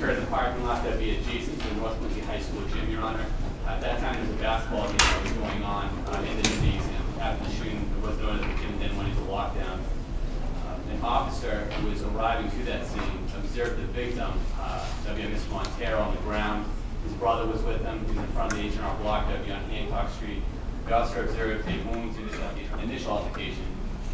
occurred in the parking lot that would be adjacent to the North Quincy High School gym, Your Honor. At that time, there was a basketball game that was going on in the gymnasium. After the shooting, it was known that the gym then went into lockdown. An officer who was arriving to that scene observed the victim, Mr. Monteiro, on the ground. His brother was with him. He was in front of the H&R Block that would be on Hancock Street. The officer observed a wound to the initial altercation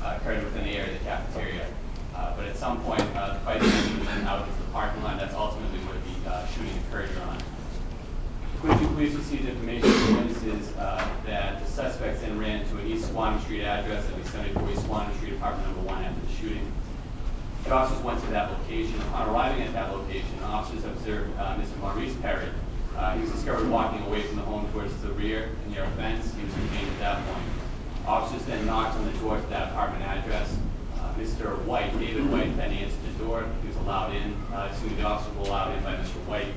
occurred within the area of the cafeteria. But at some point, the fight was out into the parking lot. That's ultimately where the shooting occurred, Your Honor. The Quincy police received information from witnesses that the suspects then ran to an East Swanham Street address at the 74 East Swanham Street, apartment number 1, after the shooting. The officers went to that location. Upon arriving at that location, the officers observed Mr. Maurice Perry. He was discovered walking away from the home towards the rear near a fence. He was detained at that point. Officers then knocked on the door to that apartment address. Mr. White, David White, then answered the door. He was allowed in. Soon the officers were allowed in by Mr. White.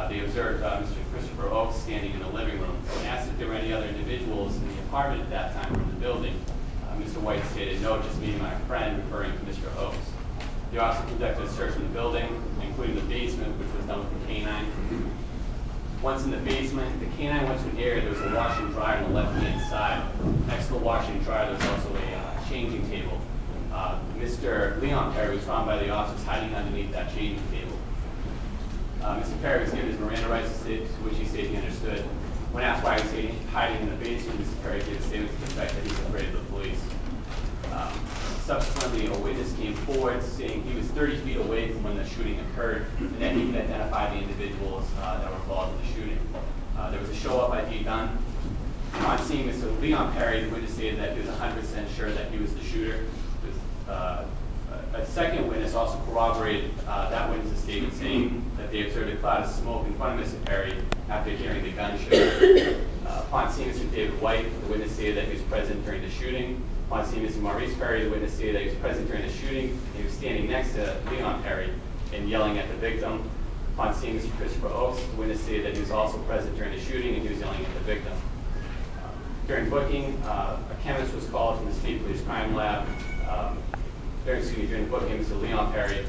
They observed Mr. Christopher Oakes standing in the living room. When asked if there were any other individuals in the apartment at that time or in the building, Mr. White stated, "No, just me and my friend," referring to Mr. Oakes. The officer conducted a search in the building, including the basement, which was done with the canine. Once in the basement, the canine went to an area. There was a washer and dryer on the left-hand side. Next to the washer and dryer, there was also a changing table. Mr. Leon Perry was found by the officers hiding underneath that changing table. Mr. Perry was given his Miranda rights, to which he stated he understood. When asked why he was hiding in the basement, Mr. Perry gave a statement to the effect that he's afraid of the police. Subsequently, a witness came forward saying he was 30 feet away from when the shooting occurred, and that he could identify the individuals that were involved in the shooting. There was a show-up ID done. On seeing Mr. Leon Perry, the witness stated that he was 100% sure that he was the shooter. A second witness also corroborated that witness's statement, saying that they observed a cloud of smoke in front of Mr. Perry after hearing the gunshot. Upon seeing Mr. David White, the witness stated that he was present during the shooting. Upon seeing Mr. Maurice Perry, the witness stated that he was present during the shooting. He was standing next to Leon Perry and yelling at the victim. Upon seeing Mr. Christopher Oakes, the witness stated that he was also present during the shooting and he was yelling at the victim. During booking, a chemist was called from the State Police Crime Lab. During the booking, Mr. Leon Perry,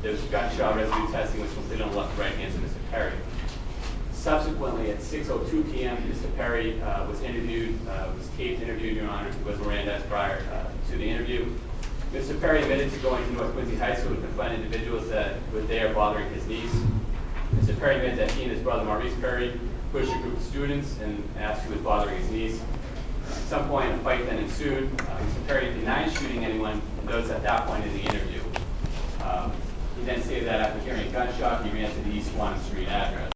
there was gunshot residue testing was completed on the left and right hands of Mr. Perry. Subsequently, at 6:02 p.m., Mr. Perry was interviewed, was taped interviewed, Your Honor, was Mirandized prior to the interview. Mr. Perry admitted to going to North Quincy High School to confront individuals that were there bothering his niece. Mr. Perry admitted that he and his brother Maurice Perry pushed a group of students and asked who was bothering his niece. At some point, a fight then ensued. Mr. Perry denied shooting anyone, and those at that point in the interview. He then stated that after hearing a gunshot, he ran to the East Swanham Street address.